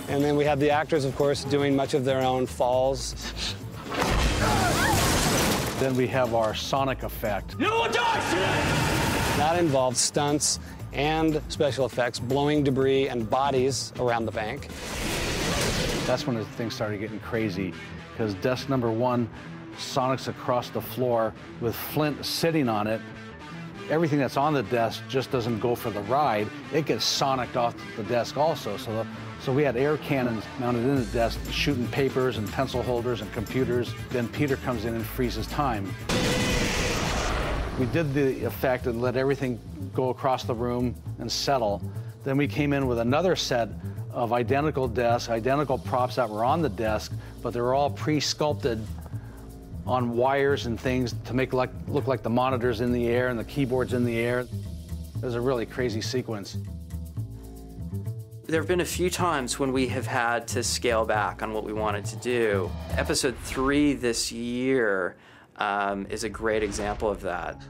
And then we have the actors, of course, doing much of their own falls. Then we have our sonic effect. No one dies today! That involves stunts and special effects, blowing debris and bodies around the bank. That's when things started getting crazy, because desk number 1 sonics across the floor with Flint sitting on it. Everything that's on the desk just doesn't go for the ride. It gets sonicked off the desk also. So we had air cannons mounted in the desk, shooting papers and pencil holders and computers. Then Peter comes in and freezes time. We did the effect and let everything go across the room and settle. Then we came in with another set of identical desks, identical props that were on the desk, but they were all pre-sculpted on wires and things to make look like the monitors in the air and the keyboards in the air. It was a really crazy sequence. There have been a few times when we have had to scale back on what we wanted to do. Episode 3 this year is a great example of that.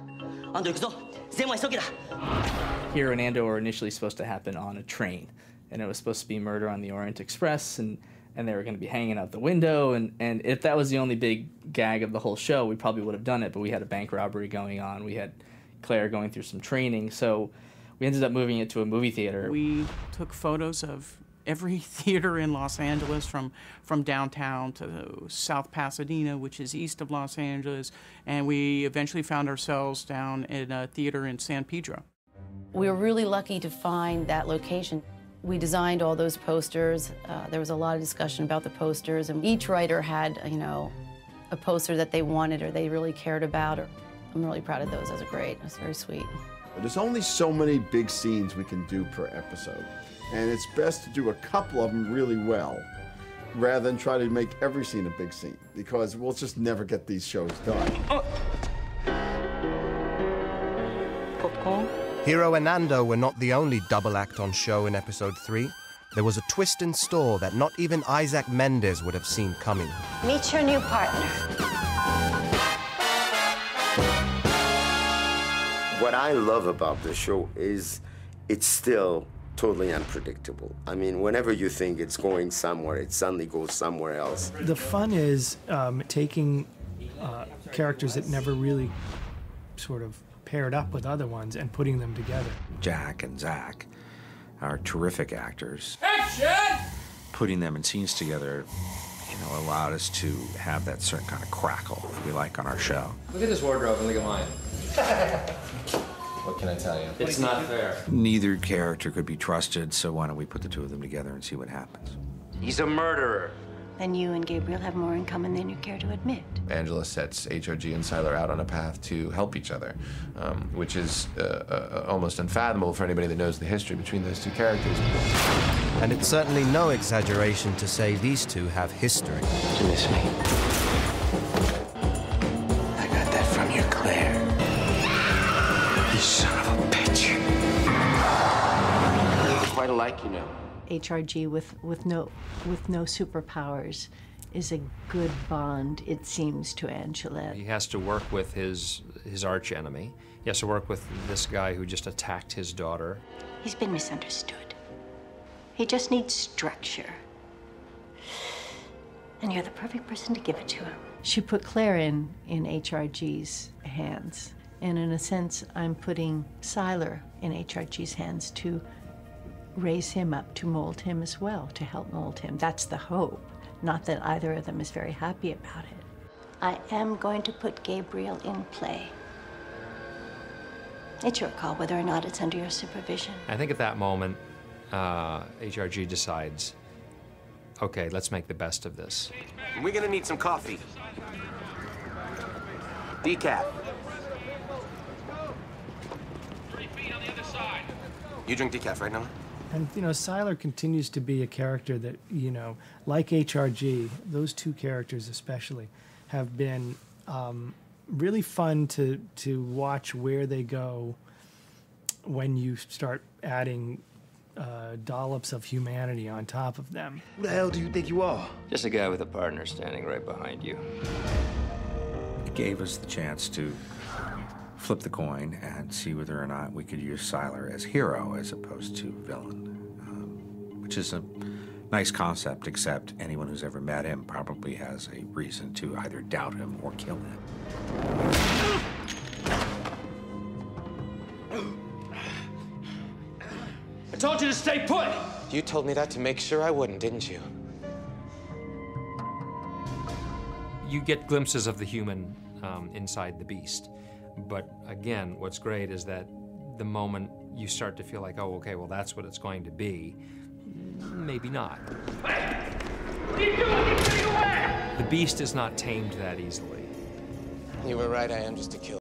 Hero and Ando were initially supposed to happen on a train, and it was supposed to be Murder on the Orient Express, and they were going to be hanging out the window, and if that was the only big gag of the whole show, we probably would have done it, but we had a bank robbery going on. We had Claire going through some training, so we ended up moving it to a movie theater. We took photos of every theater in Los Angeles, from downtown to South Pasadena, which is east of Los Angeles, and we eventually found ourselves down in a theater in San Pedro. We were really lucky to find that location. We designed all those posters. There was a lot of discussion about the posters, and each writer had, a poster that they wanted or they really cared about. I'm really proud of those. Those are great. It was very sweet. There's only so many big scenes we can do per episode, and it's best to do a couple of them really well rather than try to make every scene a big scene, because we'll just never get these shows done. Popcorn? Hero and Ando were not the only double act on show in episode 3. There was a twist in store that not even Isaac Mendes would have seen coming. Meet your new partner. What I love about the show is it's still totally unpredictable. I mean, whenever you think it's going somewhere, it suddenly goes somewhere else. The fun is taking characters that never really sort of paired up with other ones and putting them together. Jack and Zach are terrific actors. Action! Putting them in scenes together, allowed us to have that certain kind of crackle that we like on our show. Look at this wardrobe and look at mine. What can I tell you? It's not fair. Neither character could be trusted, so why don't we put the two of them together and see what happens? He's a murderer. Then you and Gabriel have more in common than you care to admit. Angela sets HOG and Siler out on a path to help each other, which is almost unfathomable for anybody that knows the history between those two characters. And it's certainly no exaggeration to say these two have history. You miss me? I got that from your Claire. You son of a bitch. You're quite alike, HRG with no superpowers is a good bond, it seems, to Angela. He has to work with his arch enemy. He has to work with this guy who just attacked his daughter. He's been misunderstood. He just needs structure. And you're the perfect person to give it to him. She put Claire in HRG's hands. And in a sense, I'm putting Siler in HRG's hands to raise him up, to mold him as well, to help mold him. That's the hope. Not that either of them is very happy about it. I am going to put Gabriel in play. It's your call whether or not it's under your supervision. I think at that moment, HRG decides, okay, let's make the best of this. We're gonna need some coffee. Decaf. You drink decaf, right, Noah? And, Siler continues to be a character that, like HRG, those two characters especially, have been really fun to watch where they go when you start adding dollops of humanity on top of them. Who the hell do you think you are? Just a guy with a partner standing right behind you. It gave us the chance to flip the coin and see whether or not we could use Siler as hero as opposed to villain, which is nice concept, except anyone who's ever met him probably has a reason to either doubt him or kill him. I told you to stay put! You told me that to make sure I wouldn't, didn't you? You get glimpses of the human inside the beast. But again, what's great is that the moment you start to feel like, oh, okay, well, that's what it's going to be, maybe not. Hey! What are you doing? Get away! The beast is not tamed that easily. You were right, I am just a killer.